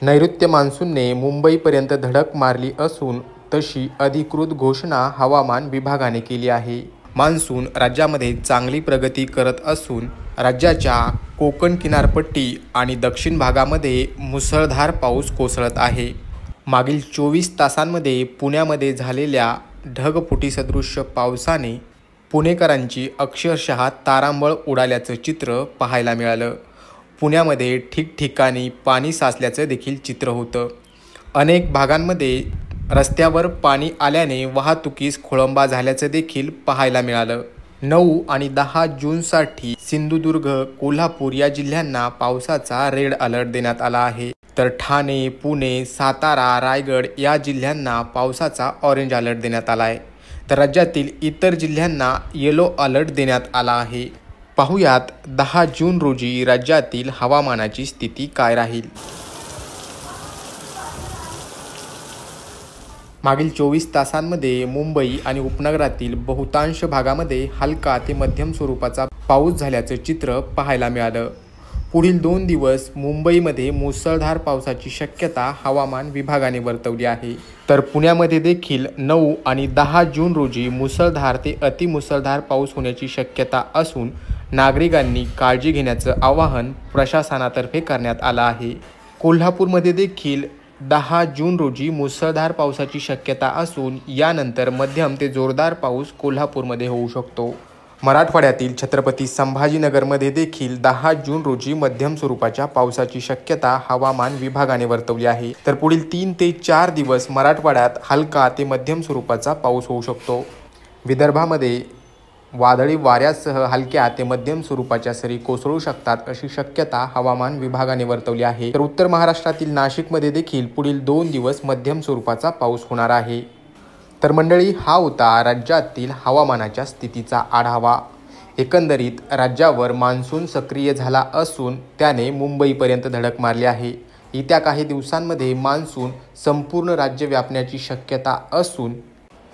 नैऋत्य मान्सूनने मुंबईपर्यंत धडक मारली असून तशी अधिकृत घोषणा हवामान विभागाने केली आहे। मान्सून राज्यामध्ये चांगली प्रगती करत असून राज्याच्या कोकण किनारपट्टी आणि दक्षिण भागामध्ये मुसळधार पाऊस कोसळत आहे। मागील 24 तासांमध्ये पुण्यामध्ये झालेल्या ढगफुटीसदृश पावसाने पुणेकरांची अक्षरशः तारांबळ उडाल्याचं चित्र पाहायला मिळालं। पुण्यामध्ये ठिकठिकाणी पाणी साचल्याचं देखील चित्र होतं। अनेक भागांमध्ये रस्त्यावर पाणी आल्याने वाहतुकीस खोळंबा झाल्याचं देखील पाहायला मिळालं। 9 आणि 10 जूनसाठी सिंधुदुर्ग, कोल्हापूर या जिल्ह्यांना पावसाचा रेड अलर्ट देण्यात आला आहे, तर ठाणे, पुणे, सातारा, रायगड या जिल्ह्यांना पावसाचा ऑरेंज अलर्ट देण्यात आला आहे, तर राज्यातील इतर जिल्ह्यांना येलो अलर्ट देण्यात आला आहे। पाहुयात 10 जून रोजी राज्यातील हवामानाची स्थिती काय राहील। मागील 24 तासांमध्ये मुंबई आणि उपनगरातील बहुतांश भागामध्ये हलका ते मध्यम स्वरूपाचा पाऊस झाल्याचं चित्र पाहायला मिळालं। पुढील 2 दिवस मुंबईमध्ये मुसळधार पावसाची शक्यता हवामान विभागाने वर्तवली आहे, तर पुण्यामध्ये देखील 9 आणि 10 जून रोजी मुसळधार ते अतिमुसळधार पाऊस होण्याची शक्यता असून नागरिकांनी काळजी घेण्याचं आवाहन प्रशासनातर्फे करण्यात आलं आहे। कोल्हापूरमध्ये देखील 10 जून रोजी मुसळधार पावसाची शक्यता असून यानंतर मध्यम ते जोरदार पाऊस कोल्हापूरमध्ये होऊ शकतो। मराठवाड्यातील छत्रपती संभाजीनगरमध्ये देखील 10 जून रोजी मध्यम स्वरूपाच्या पावसाची शक्यता हवामान विभागाने वर्तवली आहे, तर पुढील 3 ते 4 दिवस मराठवाड्यात हलका ते मध्यम स्वरूपाचा पाऊस होऊ शकतो। विदर्भामध्ये वादळी वाऱ्यासह हलक्या ते मध्यम स्वरूपाच्या सरी कोसळू शकतात अशी शक्यता हवामान विभागाने वर्तवली आहे, तर उत्तर महाराष्ट्रातील नाशिकमध्ये देखील पुढील 2 दिवस मध्यम स्वरूपाचा पाऊस होणार आहे। तर मंडळी, हा होता राज्यातील हवामानाच्या स्थितीचा आढावा। एकंदरीत राज्यावर मान्सून सक्रिय झाला असून त्याने मुंबईपर्यंत धडक मारली आहे। येत्या काही दिवसांमध्ये मान्सून संपूर्ण राज्य व्यापण्याची शक्यता असून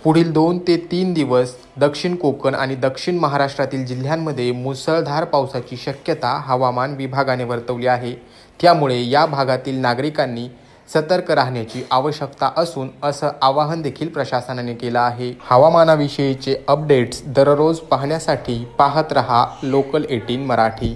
पुढील 2 ते 3 दिवस दक्षिण कोकण आणि दक्षिण महाराष्ट्रातील जिल्ह्यांमध्ये मुसळधार पावसाची शक्यता हवामान विभागाने वर्तवली आहे। त्यामुळे या भागातील नागरिकांनी सतर्क राहण्याची आवश्यकता असून असं आवाहन देखील प्रशासनाने केलं आहे। हवामानाविषयीचे अपडेट्स दररोज पाहण्यासाठी पाहत रहा लोकल 18 मराठी।